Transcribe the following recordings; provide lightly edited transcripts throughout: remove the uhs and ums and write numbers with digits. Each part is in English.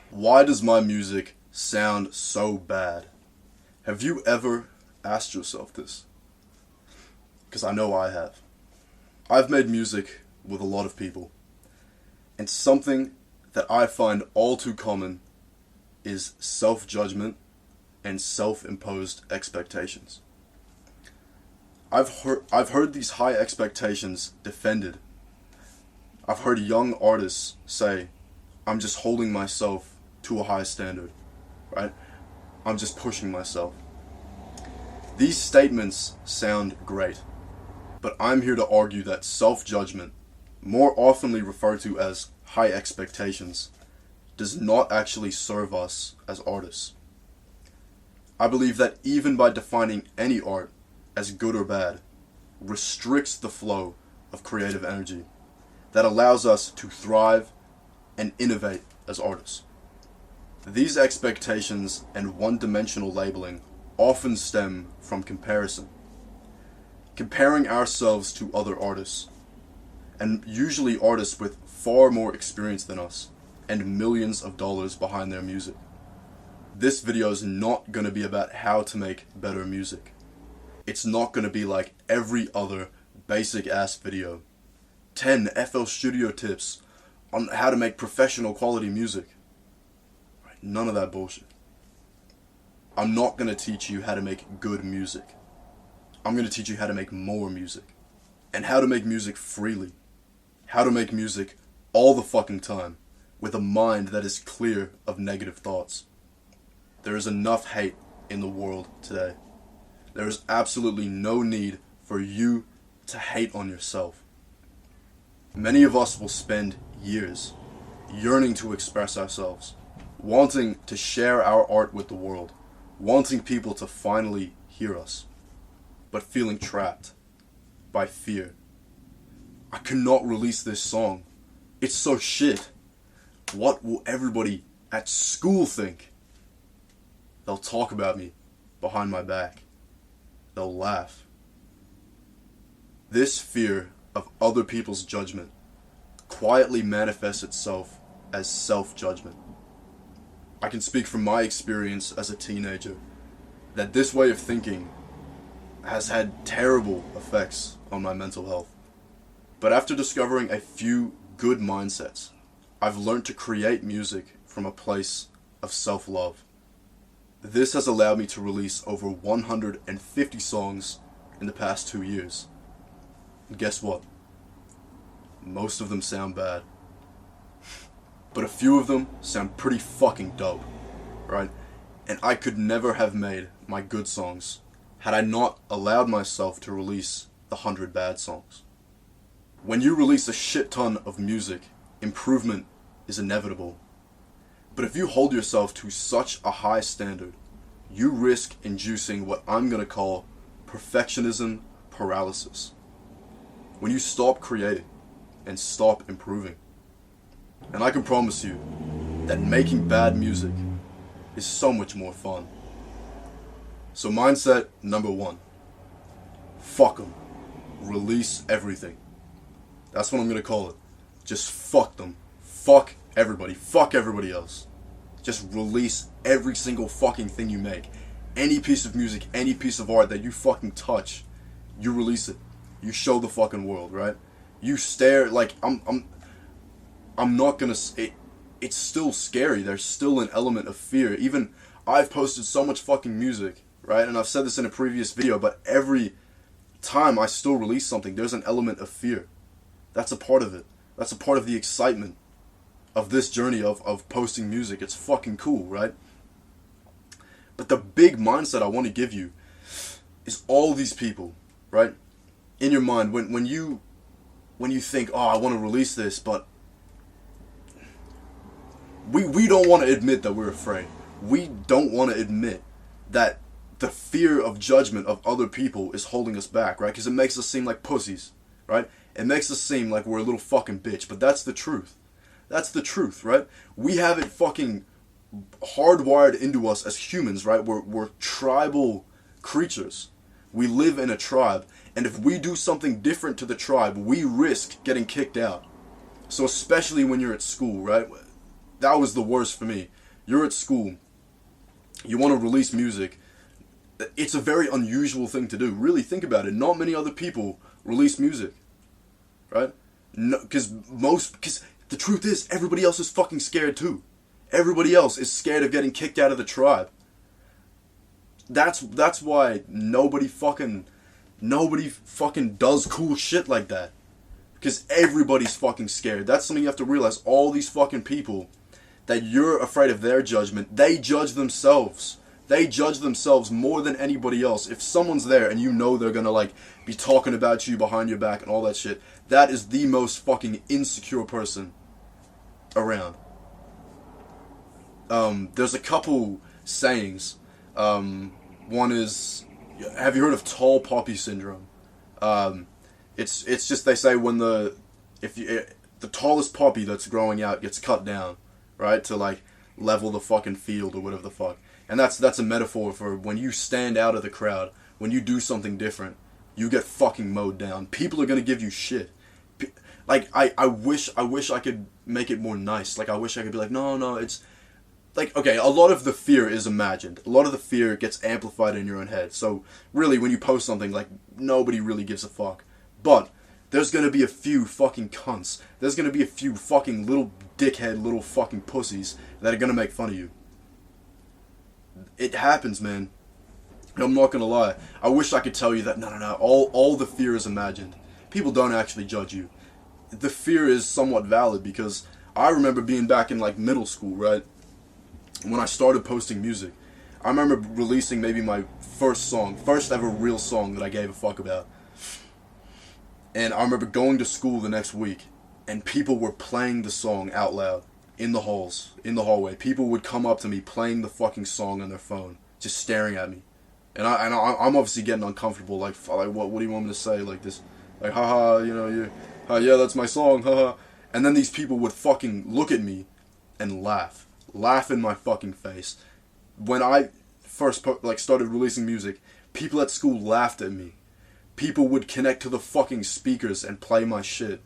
Why does my music sound so bad? Have you ever asked yourself this? Because I know I have. I've made music with a lot of people, and something that I find all too common is self-judgment and self-imposed expectations. I've heard these high expectations defended. I've heard young artists say, I'm just holding myself to a high standard, right? I'm just pushing myself. These statements sound great, but I'm here to argue that self-judgment, more oftenly referred to as high expectations, does not actually serve us as artists. I believe that even by defining any art as good or bad, restricts the flow of creative energy that allows us to thrive and innovate as artists. These expectations and one-dimensional labeling often stem from comparison. Comparing ourselves to other artists, and usually artists with far more experience than us, and millions of dollars behind their music. This video is not going to be about how to make better music. It's not going to be like every other basic ass video. 10 FL Studio tips on how to make professional quality music. None of that bullshit. I'm not going to teach you how to make good music. I'm going to teach you how to make more music. And how to make music freely. How to make music all the fucking time with a mind that is clear of negative thoughts. There is enough hate in the world today. There is absolutely no need for you to hate on yourself. Many of us will spend years yearning to express ourselves, wanting to share our art with the world, wanting people to finally hear us, but feeling trapped by fear. I cannot release this song. It's so shit. What will everybody at school think? They'll talk about me behind my back. They'll laugh. This fear of other people's judgment quietly manifests itself as self-judgment. I can speak from my experience as a teenager that this way of thinking has had terrible effects on my mental health. But after discovering a few good mindsets, I've learned to create music from a place of self-love. This has allowed me to release over 150 songs in the past 2 years. And guess what? Most of them sound bad. But a few of them sound pretty fucking dope, right? And I could never have made my good songs had I not allowed myself to release the 100 bad songs. When you release a shit ton of music, improvement is inevitable. But if you hold yourself to such a high standard, you risk inducing what I'm going to call perfectionism paralysis. When you stop creating and stop improving. And I can promise you that making bad music is so much more fun. So mindset number 1. Fuck 'em. Release everything. That's what I'm going to call it. Just fuck them. Fuck everybody. Fuck everybody else. Just release every single fucking thing you make. Any piece of music, any piece of art that you fucking touch, you release it. You show the fucking world, right? You stare like I'm not gonna. It's still scary. There's still an element of fear. Even I've posted so much fucking music, right? And I've said this in a previous video, but every time I still release something, there's an element of fear. That's a part of it. That's a part of the excitement of this journey of posting music. It's fucking cool, right? But the big mindset I want to give you is all these people, right? In your mind, when you think, oh, I want to release this, but we don't want to admit that we're afraid. We don't want to admit that the fear of judgment of other people is holding us back, right? Because it makes us seem like pussies, right? It makes us seem like we're a little fucking bitch, but that's the truth. That's the truth, right? We have it fucking hardwired into us as humans, right? We're tribal creatures. We live in a tribe, and if we do something different to the tribe, we risk getting kicked out. So especially when you're at school, right? that was the worst for me. You're at school, you want to release music. It's a very unusual thing to do. Really think about it. Not many other people release music, right? No, because the truth is, everybody else is fucking scared too. Everybody else is scared of getting kicked out of the tribe. That's why nobody fucking does cool shit like that. Because everybody's fucking scared. That's something you have to realize. All these fucking people that you're afraid of their judgment, they judge themselves. They judge themselves more than anybody else. If someone's there and you know they're gonna like be talking about you behind your back and all that shit, that is the most fucking insecure person around. There's a couple sayings. One is, have you heard of tall poppy syndrome? It's just, they say when the tallest poppy that's growing out gets cut down, right, to like level the fucking field or whatever the fuck. And that's a metaphor for when you stand out of the crowd, when you do something different, you get fucking mowed down. People are gonna give you shit. Like, I wish I could make it more nice. Like, I wish I could be like, no, it's like, okay, a lot of the fear is imagined. A lot of the fear gets amplified in your own head. So really, when you post something, like, nobody really gives a fuck. But there's gonna be a few fucking cunts. There's gonna be a few fucking little dickhead little fucking pussies that are gonna make fun of you. It happens, man. I'm not gonna lie. I wish I could tell you that, no. All the fear is imagined. People don't actually judge you. The fear is somewhat valid because I remember being back in like middle school, right? When I started posting music. I remember releasing maybe my first ever real song that I gave a fuck about. And I remember going to school the next week and people were playing the song out loud. In the halls, in the hallway, people would come up to me playing the fucking song on their phone, just staring at me, and I'm obviously getting uncomfortable. Like what do you want me to say? Like this, like haha, yeah, that's my song, haha. And then these people would fucking look at me, and laugh in my fucking face. When I first started releasing music, people at school laughed at me. People would connect to the fucking speakers and play my shit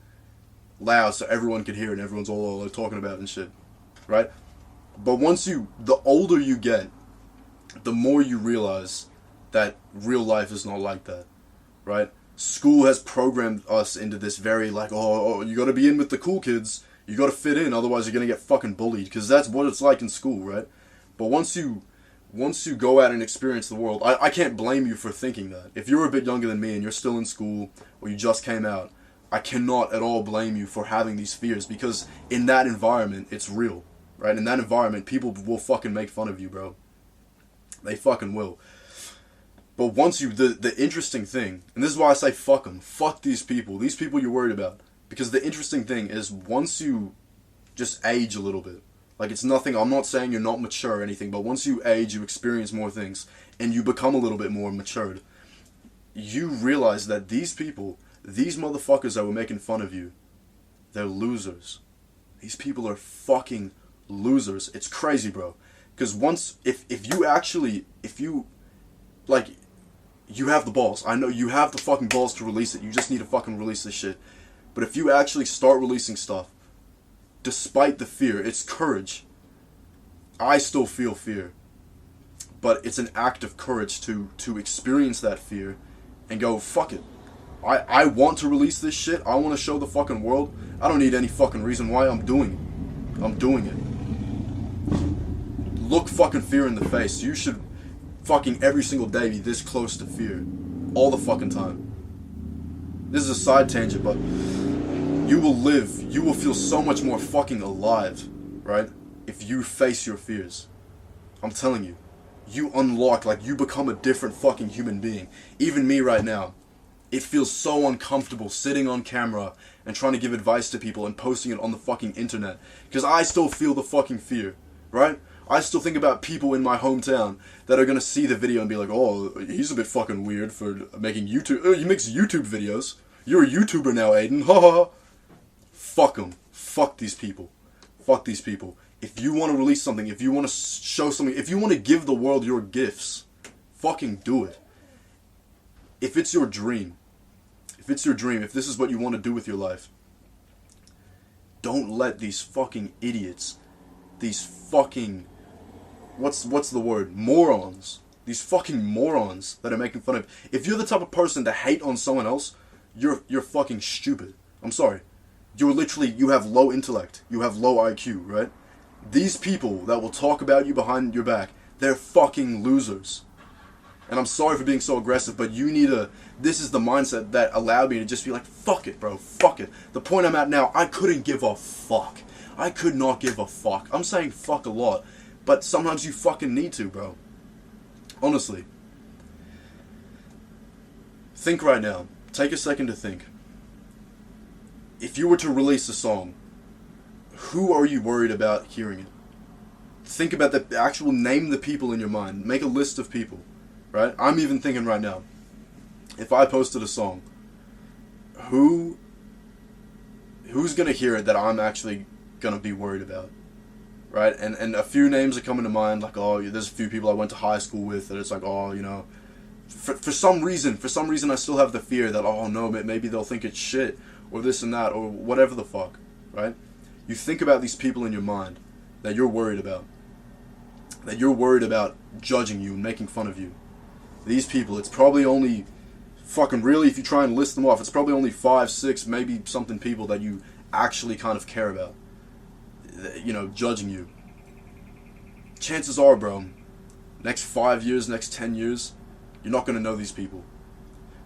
loud so everyone could hear and everyone's all talking about it and shit, right? But the older you get, the more you realize that real life is not like that, right? School has programmed us into this very like, oh, you gotta be in with the cool kids, you gotta fit in, otherwise you're gonna get fucking bullied, because that's what it's like in school, right? But once you go out and experience the world, I can't blame you for thinking that. If you're a bit younger than me and you're still in school, or you just came out, I cannot at all blame you for having these fears, because in that environment, it's real, right? In that environment, people will fucking make fun of you, bro. They fucking will. But the interesting thing, and this is why I say fuck them, fuck these people you're worried about, because the interesting thing is once you just age a little bit, like it's nothing, I'm not saying you're not mature or anything, but once you age, you experience more things, and you become a little bit more matured, you realize that these motherfuckers that were making fun of you, they're losers. These people are fucking losers. It's crazy, bro. Because if you have the balls. I know you have the fucking balls to release it. You just need to fucking release this shit. But if you actually start releasing stuff, despite the fear, it's courage. I still feel fear. But it's an act of courage to experience that fear and go, fuck it. I want to release this shit. I want to show the fucking world. I don't need any fucking reason why. I'm doing it. I'm doing it. Look fucking fear in the face. You should fucking every single day be this close to fear. All the fucking time. This is a side tangent, but you will feel so much more fucking alive, right? If you face your fears. I'm telling you. You unlock, like you become a different fucking human being. Even me right now. It feels so uncomfortable sitting on camera and trying to give advice to people and posting it on the fucking internet. Because I still feel the fucking fear, right? I still think about people in my hometown that are going to see the video and be like, oh, he's a bit fucking weird for making YouTube. Oh, he makes YouTube videos. You're a YouTuber now, Aiden. Ha ha. Fuck them. Fuck these people. Fuck these people. If you want to release something, if you want to show something, if you want to give the world your gifts, fucking do it. If it's your dream, if this is what you want to do with your life, don't let these fucking idiots these fucking, what's the word? Morons. These fucking morons that are making fun of. If you're the type of person to hate on someone else, you're fucking stupid. I'm sorry. You have low intellect. You have low IQ, right? These people that will talk about you behind your back, they're fucking losers. And I'm sorry for being so aggressive, but this is the mindset that allowed me to just be like, fuck it, bro, fuck it. The point I'm at now, I couldn't give a fuck. I could not give a fuck. I'm saying fuck a lot, but sometimes you fucking need to, bro. Honestly. Think right now. Take a second to think. If you were to release a song, who are you worried about hearing it? Think about the actual, name the people in your mind. Make a list of people, right? I'm even thinking right now, if I posted a song, who's gonna hear it that I'm actually gonna be worried about, right? And a few names are coming to mind, like, oh, there's a few people I went to high school with that it's like, oh, you know, for some reason I still have the fear that, oh no, maybe they'll think it's shit, or this and that, or whatever the fuck, right? You think about these people in your mind that you're worried about. That you're worried about judging you and making fun of you. These people, it's probably only fucking really, if you try and list them off, it's probably only 5, 6, maybe something people that you actually kind of care about. You know, judging you. Chances are, bro, next 5 years, next 10 years, you're not going to know these people.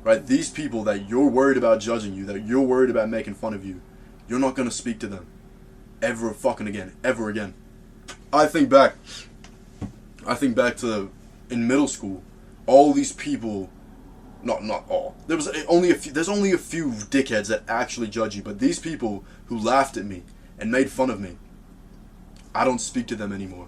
Right? These people that you're worried about judging you, that you're worried about making fun of you, you're not going to speak to them. Ever fucking again. Ever again. I think back to in middle school, all these people, not all. There's only a few dickheads that actually judge you, but these people who laughed at me and made fun of me, I don't speak to them anymore.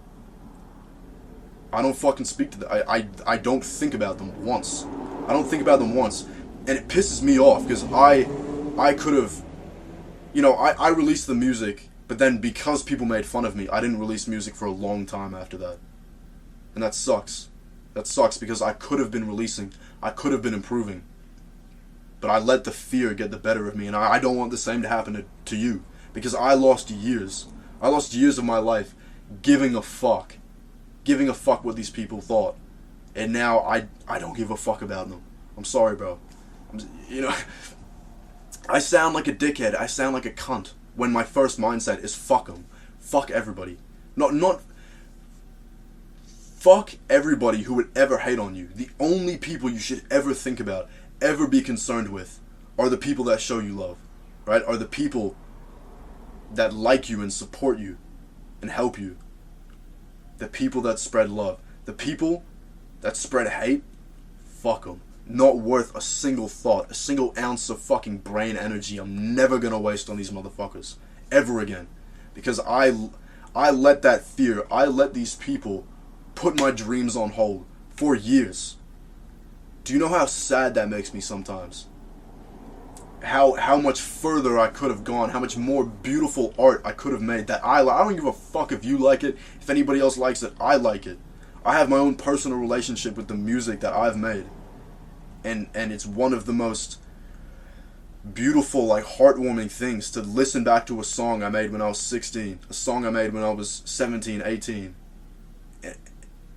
I don't fucking speak to them. I don't think about them once. I don't think about them once. And it pisses me off because I could have, you know, I released the music, but then because people made fun of me, I didn't release music for a long time after that. And that sucks. That sucks because I could have been releasing. I could have been improving. But I let the fear get the better of me, and I don't want the same to happen to you. Because I lost years. I lost years of my life giving a fuck. Giving a fuck what these people thought. And now I don't give a fuck about them. I'm sorry, bro. You know, I sound like a dickhead. I sound like a cunt when my first mindset is fuck them. Fuck everybody. Not fuck everybody who would ever hate on you. The only people you should ever think about, ever be concerned with, are the people that show you love. Right? Are the people that like you and support you and help you. The people that spread love. The people that spread hate, fuck them. Not worth a single thought, a single ounce of fucking brain energy I'm never gonna waste on these motherfuckers. Ever again. Because I let that fear, I let these people put my dreams on hold for years. Do you know how sad that makes me sometimes? How much further I could have gone, how much more beautiful art I could have made that I don't give a fuck if you like it, if anybody else likes it, I like it. I have my own personal relationship with the music that I've made. And it's one of the most beautiful, like, heartwarming things to listen back to a song I made when I was 16, a song I made when I was 17, 18.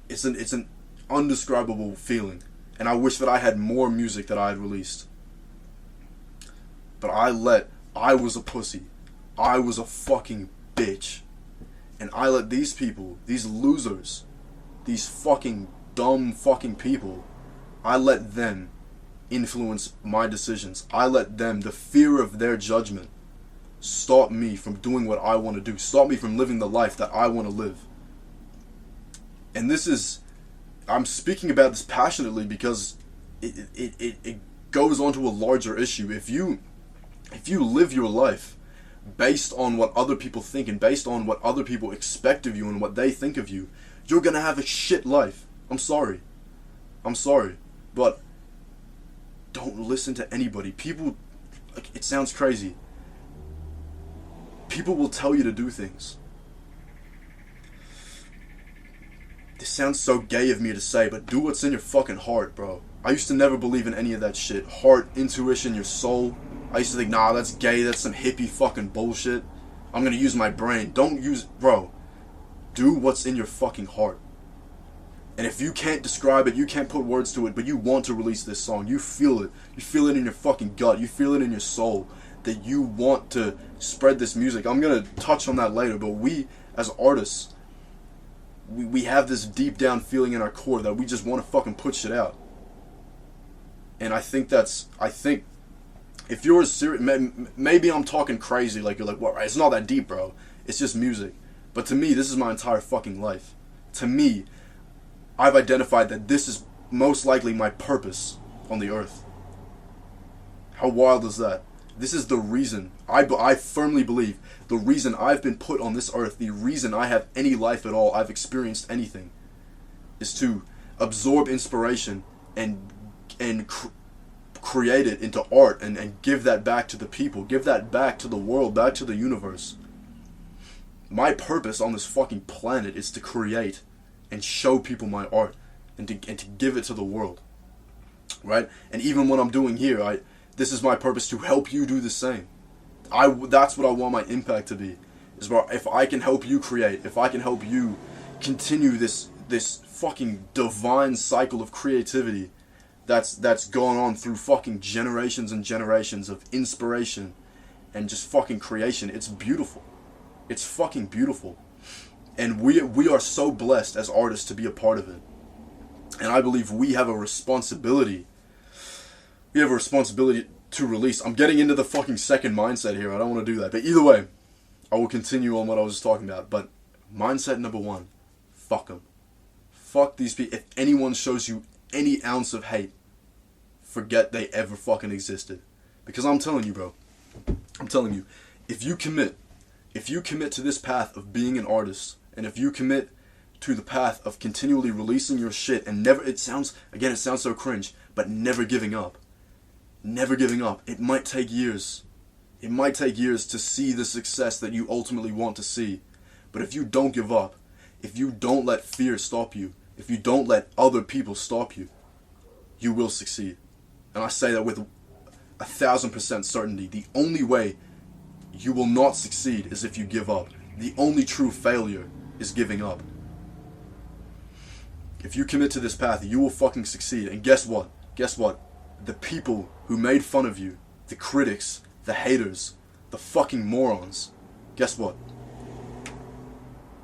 It's an undescribable feeling, and I wish that I had more music that I had released. But I was a pussy. I was a fucking bitch. And I let these people, these losers, these fucking dumb fucking people, I let them influence my decisions. I let them, the fear of their judgment, stop me from doing what I want to do. Stop me from living the life that I want to live. And I'm speaking about this passionately because it goes on to a larger issue. If you live your life based on what other people think and based on what other people expect of you and what they think of you, you're gonna have a shit life. I'm sorry. But don't listen to anybody. People, like, it sounds crazy. People will tell you to do things. This sounds so gay of me to say, but do what's in your fucking heart, bro. I used to never believe in any of that shit. Heart, intuition, your soul. I used to think, nah, that's gay, that's some hippie fucking bullshit. I'm gonna use my brain. Don't use, bro. do what's in your fucking heart. And if you can't describe it, you can't put words to it, but you want to release this song, you feel it. You feel it in your fucking gut. You feel it in your soul that you want to spread this music. I'm going to touch on that later, but we, as artists, we have this deep down feeling in our core that we just want to fucking put shit out. And I think if you're serious, maybe I'm talking crazy, like you're like, well, it's not that deep, bro. It's just music. But to me, this is my entire fucking life. To me, I've identified that this is most likely my purpose on the earth. How wild is that? This is the reason, I firmly believe, the reason I've been put on this earth, the reason I have any life at all, I've experienced anything, is to absorb inspiration and create it into art and give that back to the people, give that back to the world, back to the universe. My purpose on this fucking planet is to create and show people my art and to give it to the world, right? And even what I'm doing here, this is my purpose, to help you do the same. That's what I want my impact to be. Is where if I can help you create, if I can help you continue this fucking divine cycle of creativity that's gone on through fucking generations and generations of inspiration and just fucking creation. It's beautiful. It's fucking beautiful. And we are so blessed as artists to be a part of it. And I believe we have a responsibility. We have a responsibility to release. I'm getting into the fucking second mindset here. I don't want to do that. But either way, I will continue on what I was talking about. But mindset number one, fuck them. Fuck these people. If anyone shows you any ounce of hate, forget they ever fucking existed. Because I'm telling you, bro. I'm telling you, if you commit to this path of being an artist, and if you commit to the path of continually releasing your shit and never, it sounds so cringe, but never giving up. Never giving up. It might take years. It might take years to see the success that you ultimately want to see. But if you don't give up, if you don't let fear stop you, if you don't let other people stop you, you will succeed. And I say that with 1,000% certainty. The only way you will not succeed is if you give up. The only true failure is giving up. If you commit to this path, you will fucking succeed. And guess what? Guess what? The people who made fun of you, the critics, the haters, the fucking morons, guess what?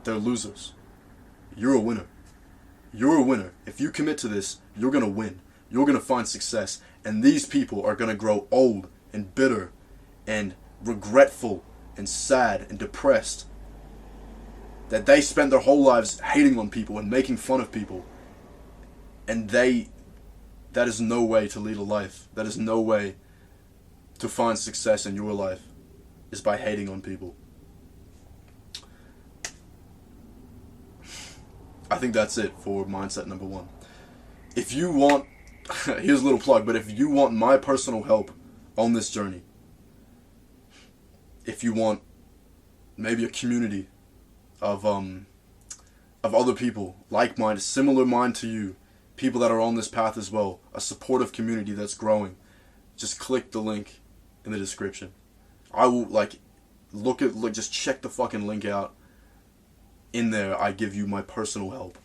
They're losers. You're a winner. You're a winner. If you commit to this, you're gonna win. You're gonna find success. And these people are gonna grow old and bitter and regretful and sad and depressed that they spent their whole lives hating on people and making fun of people, and that is no way to lead a life. That is no way to find success in your life, is by hating on people. I think that's it for mindset number one. If you want, here's a little plug, but if you want my personal help on this journey, if you want maybe a community of other people, like-minded, similar mind to you, people that are on this path as well, a supportive community that's growing, just click the link in the description. I will just check the fucking link out. In there, I give you my personal help.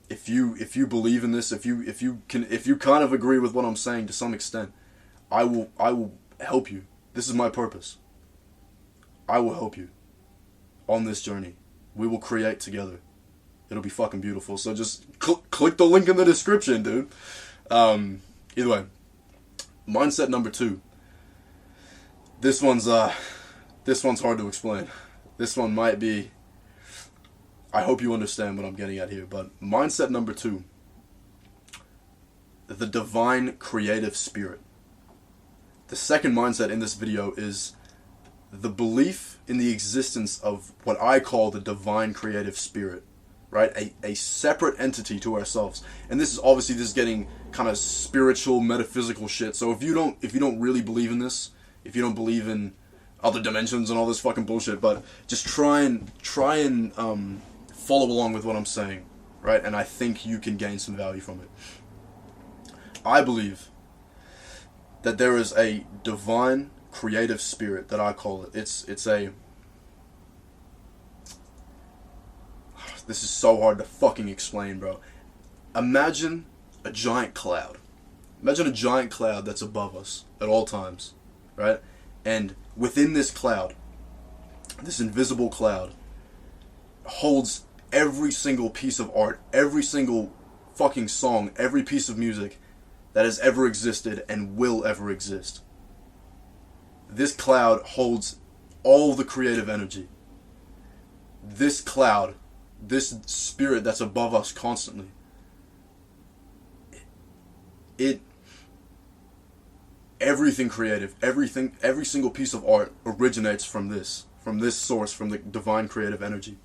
If you believe in this, if you kind of agree with what I'm saying to some extent, I will help you. This is my purpose. I will help you on this journey. We will create together. It'll be fucking beautiful. So just click the link in the description, dude. Either way, mindset number two. This one's hard to explain. This one might be. I hope you understand what I'm getting at here. But mindset number two. The divine creative spirit. The second mindset in this video is the belief in the existence of what I call the divine creative spirit, right? A separate entity to ourselves. And this is getting kind of spiritual, metaphysical shit. So if you don't really believe in this, if you don't believe in other dimensions and all this fucking bullshit, but just try and follow along with what I'm saying, right? And I think you can gain some value from it. I believe that there is a divine creative spirit that I call it. It's a, This is so hard to fucking explain, bro. Imagine a giant cloud. Imagine a giant cloud that's above us at all times, right? And within this cloud, this invisible cloud, holds every single piece of art, every single fucking song, every piece of music that has ever existed and will ever exist. This cloud holds all the creative energy. This cloud, this spirit that's above us constantly, everything creative, every single piece of art originates from this source, from the divine creative energy.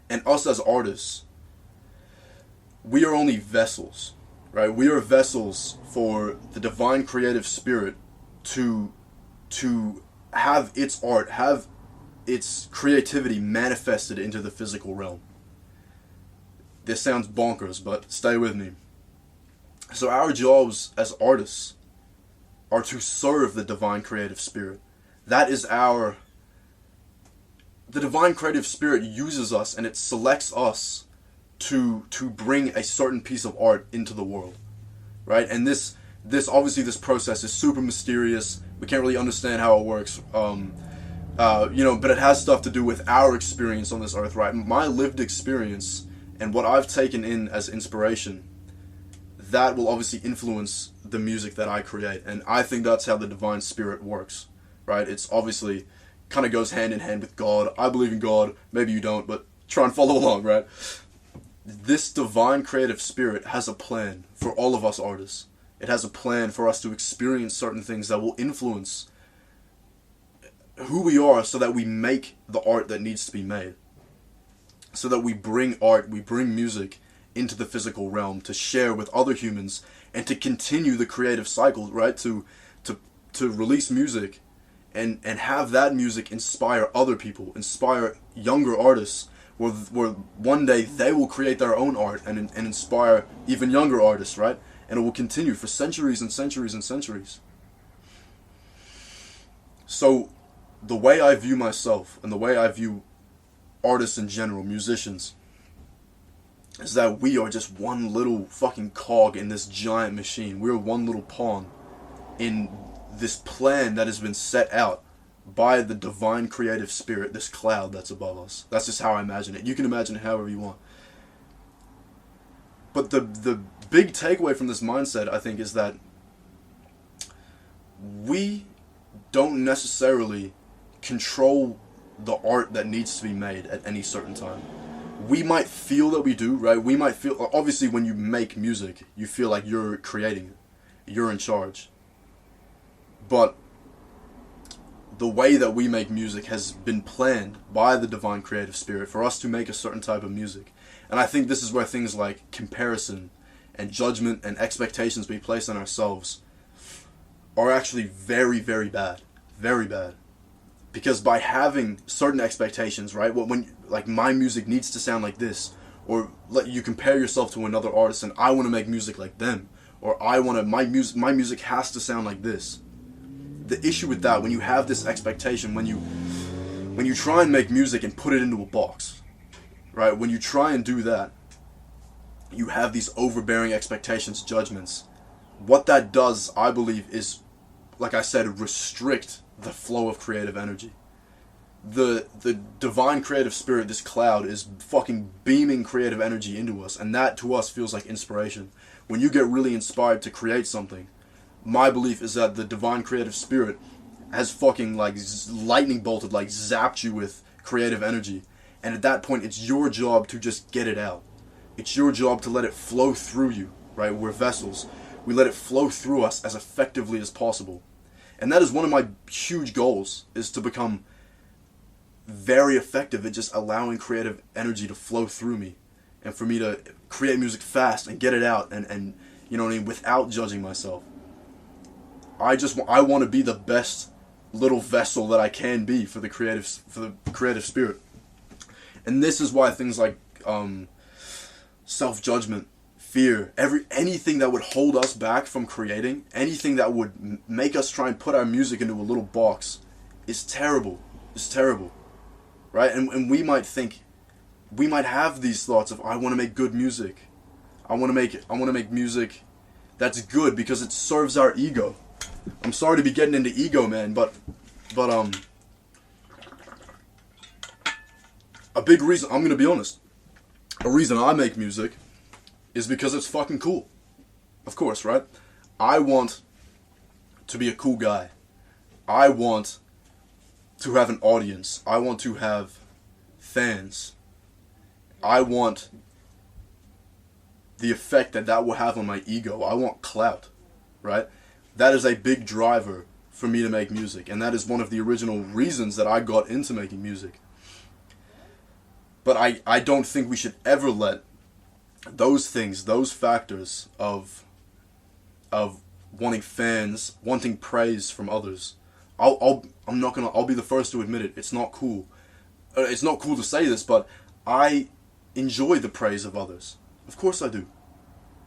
And us as artists, we are only vessels, right? We are vessels for the divine creative spirit to have its art, have its creativity manifested into the physical realm. This sounds bonkers, but stay with me. So our jobs as artists are to serve the divine creative spirit. That is the divine creative spirit uses us, and it selects us to bring a certain piece of art into the world, right? And this obviously, this process is super mysterious. We can't really understand how it works, but it has stuff to do with our experience on this earth, right? My lived experience and what I've taken in as inspiration, that will obviously influence the music that I create. And I think that's how the divine spirit works, right? It's obviously kind of goes hand in hand with God. I believe in God. Maybe you don't, but try and follow along, right? This divine creative spirit has a plan for all of us artists. It has a plan for us to experience certain things that will influence who we are, so that we make the art that needs to be made. So that we bring art, we bring music into the physical realm to share with other humans and to continue the creative cycle, right? To release music and have that music inspire other people, inspire younger artists, where one day they will create their own art and inspire even younger artists, right? And it will continue for centuries and centuries and centuries. So the way I view myself and the way I view artists in general, musicians, is that we are just one little fucking cog in this giant machine. We're one little pawn in this plan that has been set out by the divine creative spirit, this cloud that's above us. That's just how I imagine it. You can imagine it however you want. But the big takeaway from this mindset, I think, is that we don't necessarily control the art that needs to be made at any certain time. We might feel that we do, right? We might feel, obviously when you make music, you feel like you're creating it. You're in charge. But the way that we make music has been planned by the divine creative spirit for us to make a certain type of music. And I think this is where things like comparison and judgment and expectations we place on ourselves are actually very, very bad. Very bad. Because by having certain expectations, right? When like my music needs to sound like this, or let you compare yourself to another artist and I want to make music like them, or my music has to sound like this. The issue with that, when you have this expectation, when you try and make music and put it into a box, right? When you try and do that, you have these overbearing expectations, judgments. What that does, I believe, is, like I said, restrict the flow of creative energy. The divine creative spirit, this cloud, is fucking beaming creative energy into us, and that to us feels like inspiration. When you get really inspired to create something, my belief is that the divine creative spirit has fucking like lightning bolted, like zapped you with creative energy, and at that point it's your job to just get it out. It's your job to let it flow through you, right? We're vessels. We let it flow through us as effectively as possible. And that is one of my huge goals, is to become very effective at just allowing creative energy to flow through me, and for me to create music fast and get it out, and you know what I mean, without judging myself. I want to be the best little vessel that I can be for the creative spirit. And this is why things like self-judgment, fear, anything that would hold us back from creating, anything that would make us try and put our music into a little box, is terrible. It's terrible, right? And we might think, we might have these thoughts of, I want to make good music. I want to make music that's good because it serves our ego. I'm sorry to be getting into ego, man, but a big reason, I'm going to be honest, a reason I make music is because it's fucking cool. Of course, right? I want to be a cool guy. I want to have an audience. I want to have fans. I want the effect that will have on my ego. I want clout, right? That is a big driver for me to make music, and that is one of the original reasons that I got into making music. But I don't think we should ever let those things, those factors of wanting fans, wanting praise from others. I'll be the first to admit it. It's not cool. It's not cool to say this, but I enjoy the praise of others. Of course I do.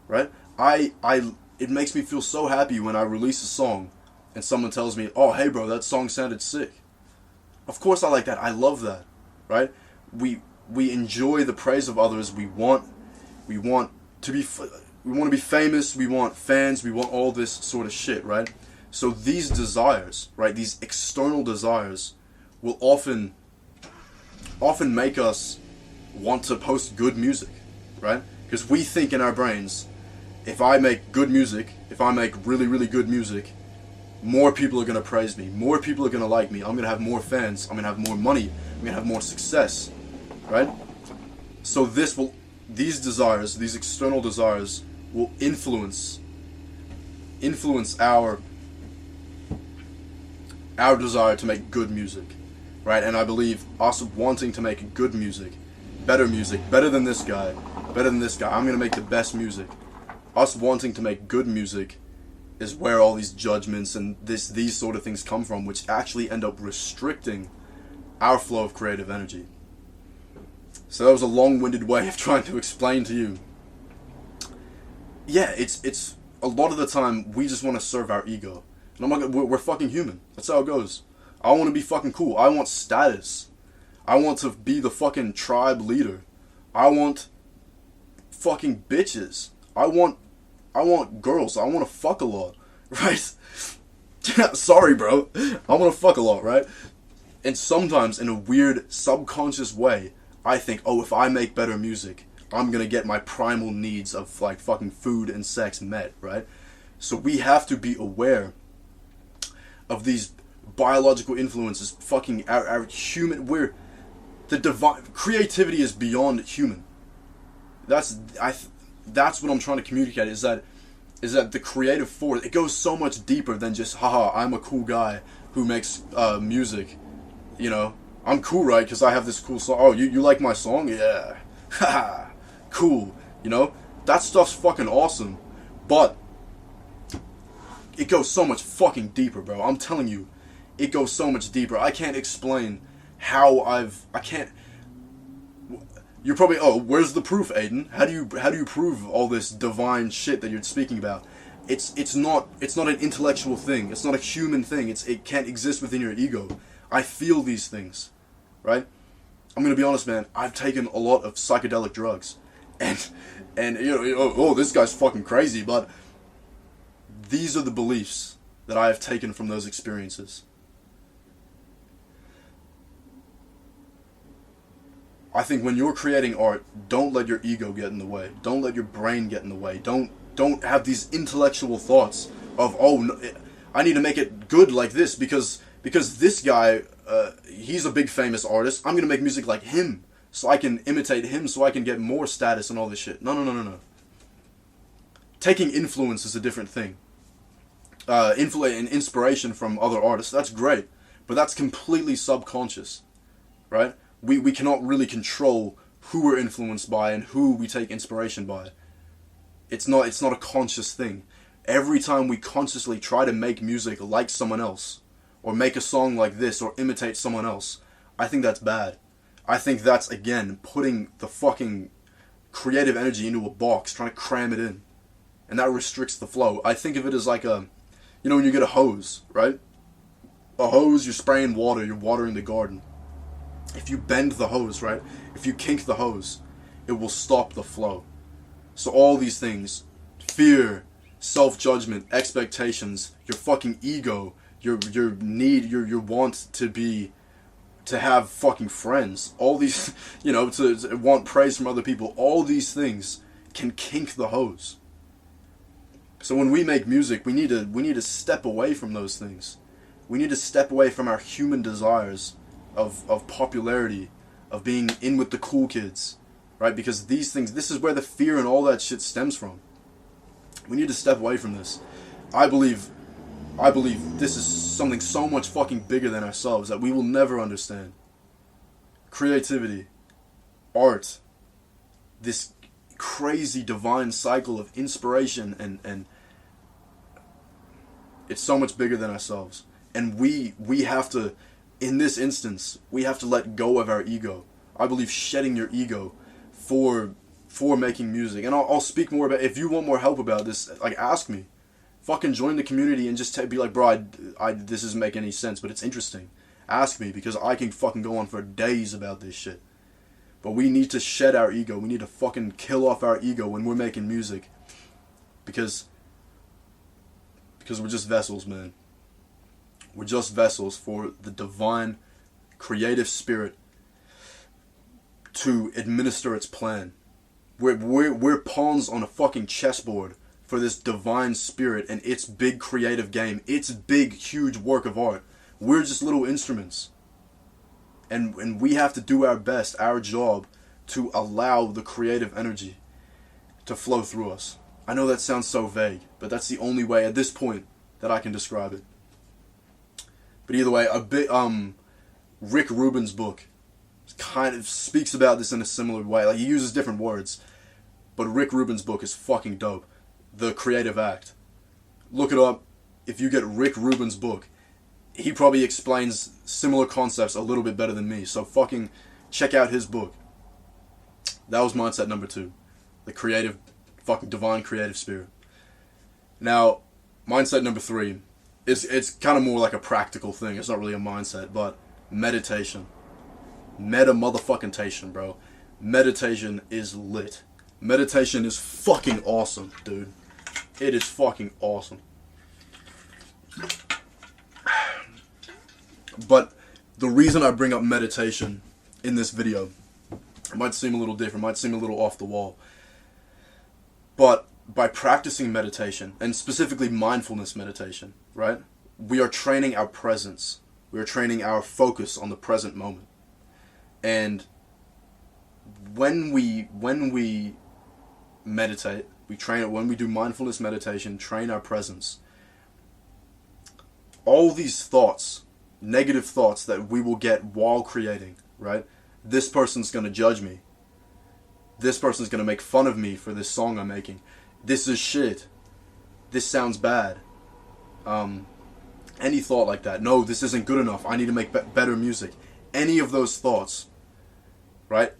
Right? It makes me feel so happy when I release a song and someone tells me, "Oh, hey bro, that song sounded sick." Of course I like that. I love that. Right? We enjoy the praise of others. We want to be famous. We want fans. We want all this sort of shit, right? So these desires, right, these external desires, will often make us want to post good music, right? Because we think in our brains, if I make good music, if I make really, really good music, more people are going to praise me. More people are going to like me. I'm going to have more fans. I'm going to have more money. I'm going to have more success, right? So these desires, these external desires, will influence our desire to make good music, right? And I believe us wanting to make good music, better than this guy, I'm going to make the best music. Us wanting to make good music is where all these judgments and these sort of things come from, which actually end up restricting our flow of creative energy. So that was a long-winded way of trying to explain to you. Yeah, it's a lot of the time we just want to serve our ego. And we're fucking human. That's how it goes. I want to be fucking cool. I want status. I want to be the fucking tribe leader. I want fucking bitches. I want girls. I want to fuck a lot, right? Sorry, bro. I want to fuck a lot, right? And sometimes, in a weird subconscious way, I think, oh, if I make better music, I'm gonna get my primal needs of like fucking food and sex met, right? So we have to be aware of these biological influences. Fucking our human, the divine creativity is beyond human. That's what I'm trying to communicate. Is that the creative force? It goes so much deeper than just, haha, I'm a cool guy who makes music. You know, I'm cool, right? Because I have this cool song. Oh, you like my song? Yeah. Haha. Cool. You know, that stuff's fucking awesome. But it goes so much fucking deeper, bro. I'm telling you, it goes so much deeper. I can't explain how I can't. You're probably, oh, where's the proof, Aiden? How do you prove all this divine shit that you're speaking about? It's not an intellectual thing. It's not a human thing. It can't exist within your ego. I feel these things, right? I'm gonna be honest, man. I've taken a lot of psychedelic drugs, and you know, oh, this guy's fucking crazy. But these are the beliefs that I have taken from those experiences. I think when you're creating art, don't let your ego get in the way. Don't let your brain get in the way. Don't have these intellectual thoughts of, oh, no, I need to make it good like this because this guy, he's a big famous artist. I'm gonna make music like him so I can imitate him so I can get more status and all this shit. No. Taking influence is a different thing. And inspiration from other artists, that's great, but that's completely subconscious, right? We cannot really control who we're influenced by and who we take inspiration by. It's not a conscious thing. Every time we consciously try to make music like someone else, or make a song like this, or imitate someone else, I think that's bad. I think that's, again, putting the fucking creative energy into a box, trying to cram it in. And that restricts the flow. I think of it as like when you get a hose, right? A hose, you're spraying water, you're watering the garden. if you bend the hose, right? If you kink the hose, it will stop the flow. So all these things, fear, self-judgment, expectations, your fucking ego, your need, your want to have fucking friends, all these, to want praise from other people, all these things can kink the hose. So when we make music, we need to step away from those things. We need to step away from our human desires of popularity, of being in with the cool kids, right? Because these things, this is where the fear and all that shit stems from. We need to step away from this. I believe this is something so much fucking bigger than ourselves that we will never understand. Creativity, art, this crazy divine cycle of inspiration and it's so much bigger than ourselves. And we have to, in this instance, we have to let go of our ego. I believe shedding your ego for making music. And I'll speak more about, if you want more help about this, like, ask me. Fucking join the community and just be like, bro, this doesn't make any sense, but it's interesting. Ask me, because I can fucking go on for days about this shit. But we need to shed our ego. We need to fucking kill off our ego when we're making music. Because we're just vessels, man. We're just vessels for the divine, creative spirit to administer its plan. We're pawns on a fucking chessboard for this divine spirit and its big creative game, its big, huge work of art. We're just little instruments. And we have to do our best, our job, to allow the creative energy to flow through us. I know that sounds so vague, but that's the only way at this point that I can describe it. But either way, Rick Rubin's book kind of speaks about this in a similar way. Like, he uses different words, but Rick Rubin's book is fucking dope. The Creative Act. Look it up. If you get Rick Rubin's book, he probably explains similar concepts a little bit better than me. So fucking check out his book. That was mindset number 2. The creative, fucking divine creative spirit. Now, mindset number 3 it's kind of more like a practical thing. It's not really a mindset, but meditation. Meta-motherfucking-tation, bro. Meditation is lit. Meditation is fucking awesome, dude. It is fucking awesome. But the reason I bring up meditation in this video, it might seem a little different, might seem a little off the wall. But by practicing meditation, and specifically mindfulness meditation, right? We are training our presence. We are training our focus on the present moment. And when we meditate, we train it, when we do mindfulness meditation, train our presence, all these thoughts, negative thoughts that we will get while creating, right? This person's going to judge me. This person's going to make fun of me for this song I'm making. This is shit. This sounds bad. Any thought like that. No, this isn't good enough. I need to make better music. Any of those thoughts, right?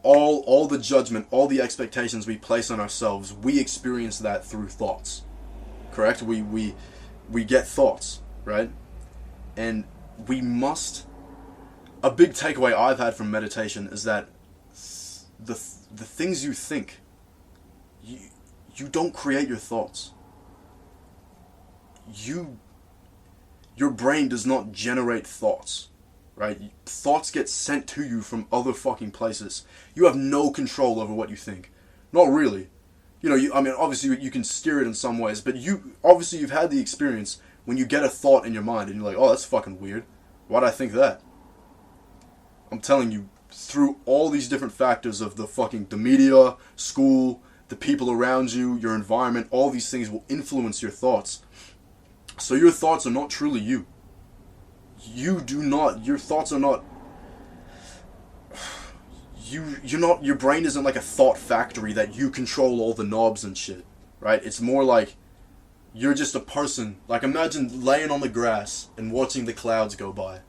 All the judgment, all the expectations we place on ourselves, we experience that through thoughts. Correct? We get thoughts, right? And we must... A big takeaway I've had from meditation is that the things you think, you don't create your thoughts. Your brain does not generate thoughts, right? Thoughts get sent to you from other fucking places. You have no control over what you think. Not really. Obviously you can steer it in some ways, but you've had the experience when you get a thought in your mind and you're like, oh, that's fucking weird. Why'd I think that? I'm telling you, through all these different factors of the media, school, the people around you, your environment, all these things will influence your thoughts. So your thoughts are not truly you. Your thoughts are not, your brain isn't like a thought factory that you control all the knobs and shit, right? It's more like you're just a person. Like, imagine laying on the grass and watching the clouds go by.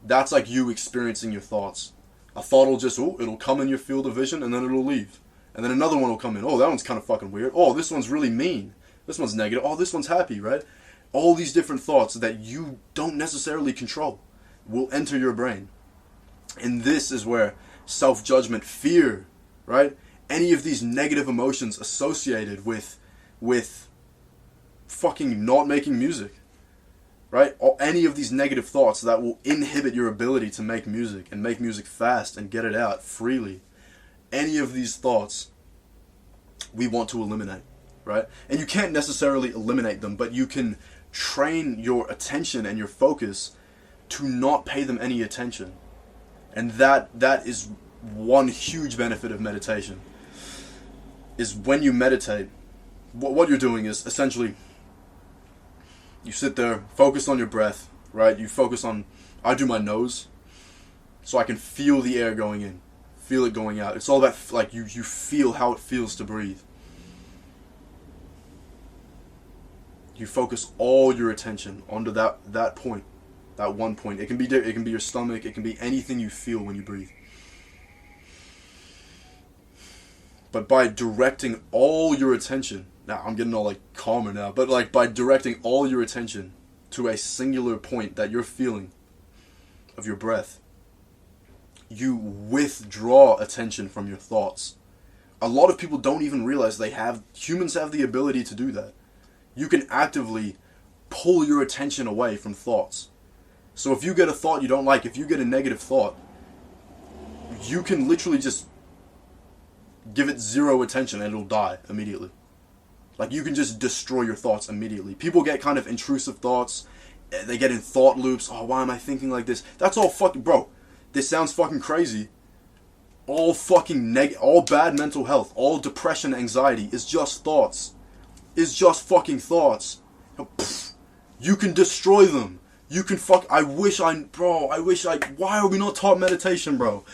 That's like you experiencing your thoughts. A thought will just, it'll come in your field of vision and then it'll leave. And then another one will come in. Oh, that one's kind of fucking weird. Oh, this one's really mean. This one's negative. Oh, this one's happy, right? All these different thoughts that you don't necessarily control will enter your brain. And this is where self-judgment, fear, right? Any of these negative emotions associated with fucking not making music, right? Or any of these negative thoughts that will inhibit your ability to make music and make music fast and get it out freely. Any of these thoughts we want to eliminate, right? And you can't necessarily eliminate them, but you can train your attention and your focus to not pay them any attention. And that is one huge benefit of meditation. Is when you meditate, what you're doing is essentially you sit there, focus on your breath, right? You focus on, I do my nose, so I can feel the air going in, feel it going out. It's all about, like, you feel how it feels to breathe. You focus all your attention onto that point, that one point. It can be your stomach, it can be anything you feel when you breathe. But by directing all your attention, now I'm getting all like calmer now, but like by directing all your attention to a singular point that you're feeling of your breath, you withdraw attention from your thoughts. A lot of people don't even realize humans have the ability to do that. You can actively pull your attention away from thoughts. So if you get a thought you don't like, if you get a negative thought, you can literally just give it zero attention and it'll die immediately. Like, you can just destroy your thoughts immediately. People get kind of intrusive thoughts. They get in thought loops. Oh, why am I thinking like this? That's all fucking... Bro, this sounds fucking crazy. All fucking all bad mental health, all depression, anxiety is just thoughts. Is just fucking thoughts. You can destroy them. You can why are we not taught meditation, bro?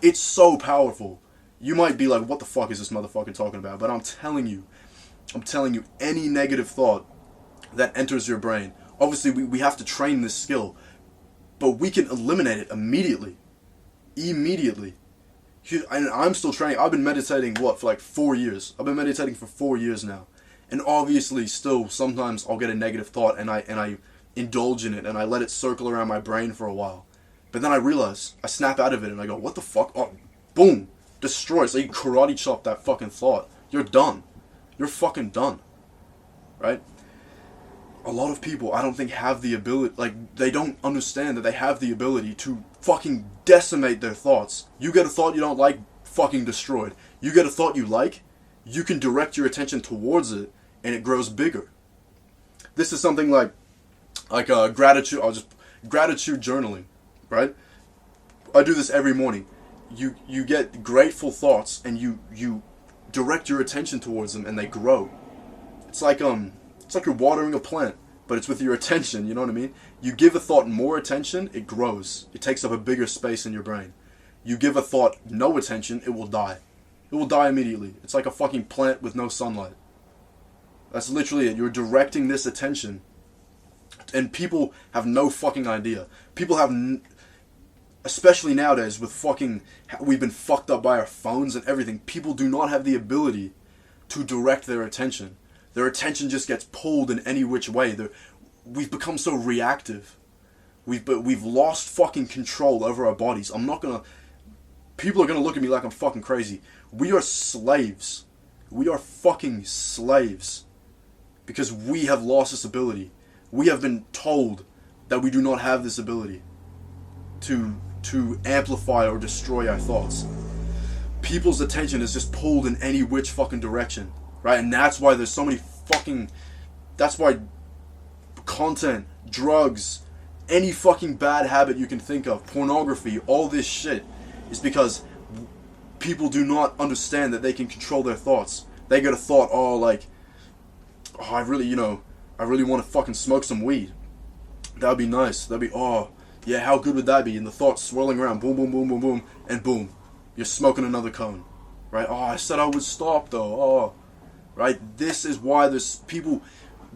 It's so powerful. You might be like, what the fuck is this motherfucker talking about? But I'm telling you, any negative thought that enters your brain, obviously we have to train this skill, but we can eliminate it immediately. Immediately. And I'm still training. I've been meditating, for like 4 years. I've been meditating for 4 years now. And obviously still, sometimes I'll get a negative thought and I indulge in it and I let it circle around my brain for a while. But then I realize, I snap out of it and I go, what the fuck? Oh, boom. Destroy. So you karate chop that fucking thought. You're done. You're fucking done. Right? A lot of people, I don't think, have the ability, like, they don't understand that they have the ability to fucking decimate their thoughts. You get a thought you don't like, fucking destroyed. You get a thought you like, you can direct your attention towards it, and it grows bigger. This is something like gratitude, gratitude journaling, right? I do this every morning. You get grateful thoughts, and you direct your attention towards them, and they grow. It's like you're watering a plant, but it's with your attention, you know what I mean? You give a thought more attention, it grows. It takes up a bigger space in your brain. You give a thought no attention, it will die. It will die immediately. It's like a fucking plant with no sunlight. That's literally it. You're directing this attention. And people have no fucking idea. People have, especially nowadays with fucking, we've been fucked up by our phones and everything. People do not have the ability to direct their attention. Their attention just gets pulled in any which way. We've become so reactive. We've lost fucking control over our bodies. People are gonna look at me like I'm fucking crazy. We are slaves. We are fucking slaves. Because we have lost this ability. We have been told that we do not have this ability to amplify or destroy our thoughts. People's attention is just pulled in any which fucking direction. Right? And that's why there's so many that's why content, drugs, any fucking bad habit you can think of, pornography, all this shit, is because people do not understand that they can control their thoughts. They get a thought, I really want to fucking smoke some weed. That would be nice. How good would that be? And the thoughts swirling around, boom, boom, boom, boom, boom, and boom, you're smoking another cone. Right? I said I would stop though. Right? This is why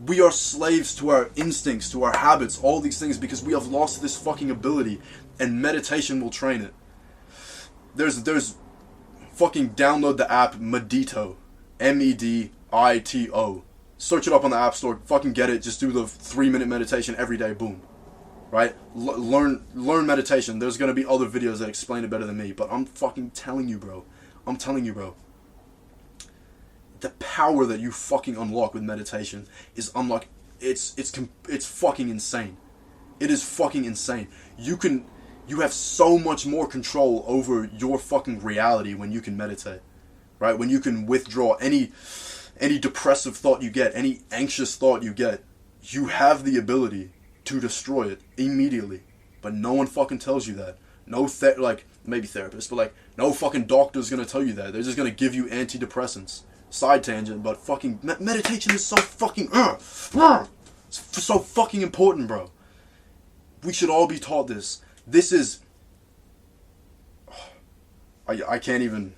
we are slaves to our instincts, to our habits, all these things, because we have lost this fucking ability, and meditation will train it. There's fucking download the app Medito, Medito. Search it up on the App Store, fucking get it, just do the 3-minute meditation every day, boom. right? Learn meditation. There's gonna be other videos that explain it better than me, but I'm fucking telling you, bro. I'm telling you, bro. The power that you fucking unlock with meditation is unlock. It's fucking insane. It is fucking insane. You have so much more control over your fucking reality when you can meditate, right? When you can withdraw any depressive thought you get, any anxious thought you get, you have the ability to destroy it immediately. But no one fucking tells you that. No maybe therapists, but like no fucking doctor's gonna tell you that. They're just gonna give you antidepressants. Side tangent, but fucking meditation is so fucking it's so fucking important, bro. We should all be taught this. This is I can't even.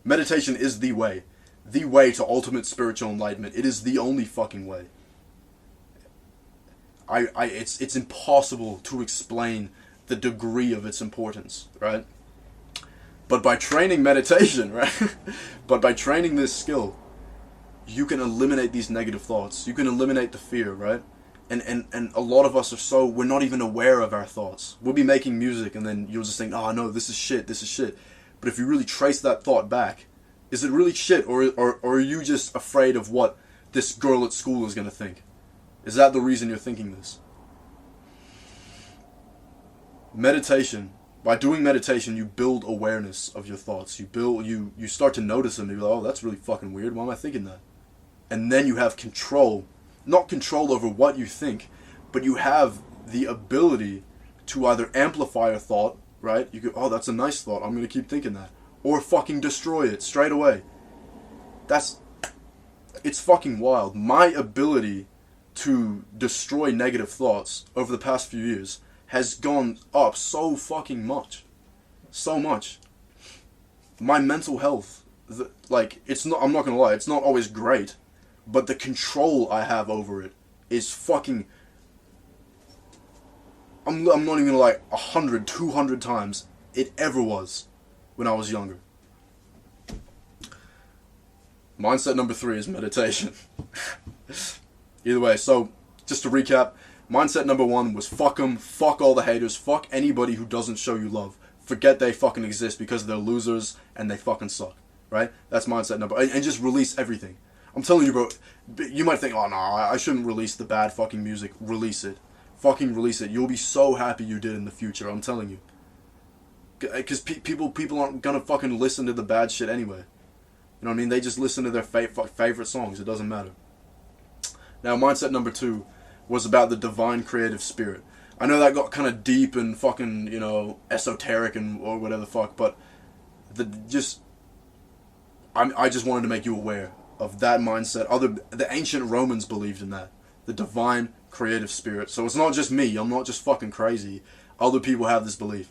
Meditation is the way to ultimate spiritual enlightenment. It is the only fucking way. It's impossible to explain the degree of its importance, right? But by training meditation, right? But by training this skill, you can eliminate these negative thoughts. You can eliminate the fear, right? And a lot of us we're not even aware of our thoughts. We'll be making music and then you'll just think, oh no, this is shit. But if you really trace that thought back, is it really shit, or are you just afraid of what this girl at school is going to think? Is that the reason you're thinking this? Meditation. By doing meditation, you build awareness of your thoughts. You start to notice them. You're like, oh, that's really fucking weird. Why am I thinking that? And then you have control. Not control over what you think, but you have the ability to either amplify a thought, right? You go, oh, that's a nice thought. I'm going to keep thinking that. Or fucking destroy it straight away. It's fucking wild. My ability to destroy negative thoughts over the past few years has gone up so fucking much. So much. My mental health, I'm not gonna lie, it's not always great, but the control I have over it is fucking, I'm not even gonna lie, 100, 200 times it ever was when I was younger. Mindset number 3 is meditation. Either way, so just to recap, mindset number 1 was fuck them, fuck all the haters, fuck anybody who doesn't show you love. Forget they fucking exist because they're losers and they fucking suck, right? That's mindset number, and just release everything. I'm telling you, bro, you might think, oh no, I shouldn't release the bad fucking music. Release it. Fucking release it. You'll be so happy you did in the future, I'm telling you. Because people aren't gonna fucking listen to the bad shit anyway. You know what I mean? They just listen to their favorite songs. It doesn't matter. Now, mindset number 2 was about the divine creative spirit. I know that got kind of deep and fucking, esoteric or whatever the fuck, but I just wanted to make you aware of that mindset. The ancient Romans believed in that. The divine creative spirit. So it's not just me. I'm not just fucking crazy. Other people have this belief.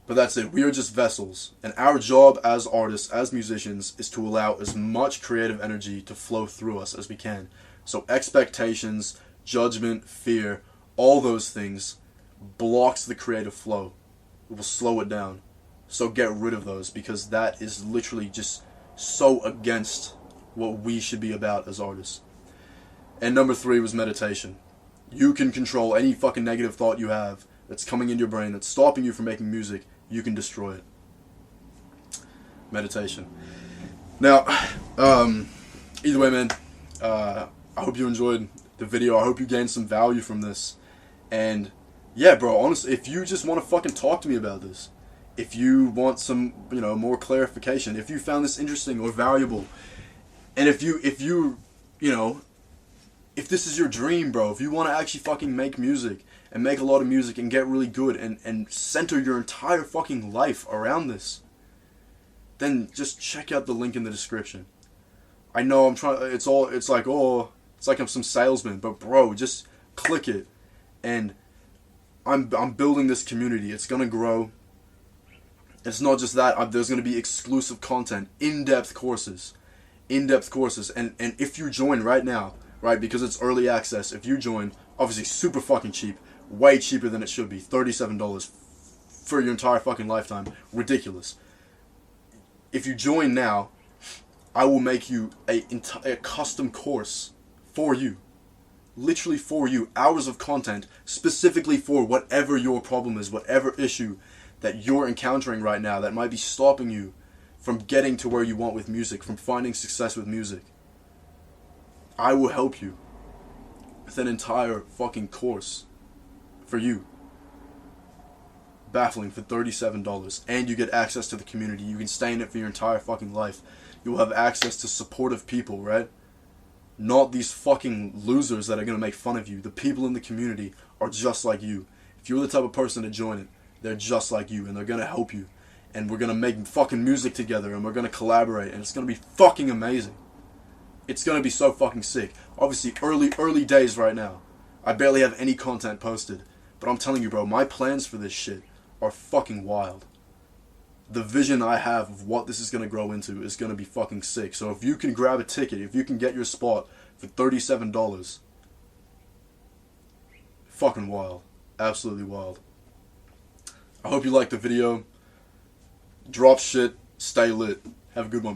But that's it. We are just vessels. And our job as artists, as musicians, is to allow as much creative energy to flow through us as we can. So expectations, judgment, fear, all those things blocks the creative flow. It will slow it down. So get rid of those, because that is literally just so against what we should be about as artists. And number 3 was meditation. You can control any fucking negative thought you have that's coming into your brain that's stopping you from making music. You can destroy it. Meditation. Now, either way, man, I hope you enjoyed the video. I hope you gained some value from this. And yeah, bro, honestly, if you just want to fucking talk to me about this, if you want some, more clarification, if you found this interesting or valuable, and if this is your dream, bro, if you want to actually fucking make music and make a lot of music and get really good and center your entire fucking life around this, then just check out the link in the description. I know it's like I'm some salesman, but bro, just click it. And I'm building this community. It's gonna grow. It's not just that. There's gonna be exclusive content, in-depth courses, and if you join right now, right, because it's early access, if you join, obviously super fucking cheap, way cheaper than it should be, $37 for your entire fucking lifetime, ridiculous. If you join now, I will make you a custom course for you. literally for you, hours of content specifically for whatever your problem is, whatever issue that you're encountering right now that might be stopping you from getting to where you want with music, from finding success with music. I will help you with an entire fucking course for you. Baffling for $37, and you get access to the community. You can stay in it for your entire fucking life. You'll have access to supportive people, right? Not these fucking losers that are gonna make fun of you. The people in the community are just like you. If you're the type of person to join it, they're just like you, and they're gonna help you. And we're gonna make fucking music together, and we're gonna collaborate, and it's gonna be fucking amazing. It's gonna be so fucking sick. Obviously, early days right now. I barely have any content posted. But I'm telling you, bro, my plans for this shit are fucking wild. The vision I have of what this is going to grow into is going to be fucking sick. So if you can grab a ticket, if you can get your spot for $37, fucking wild. Absolutely wild. I hope you liked the video. Drop shit. Stay lit. Have a good one, bro.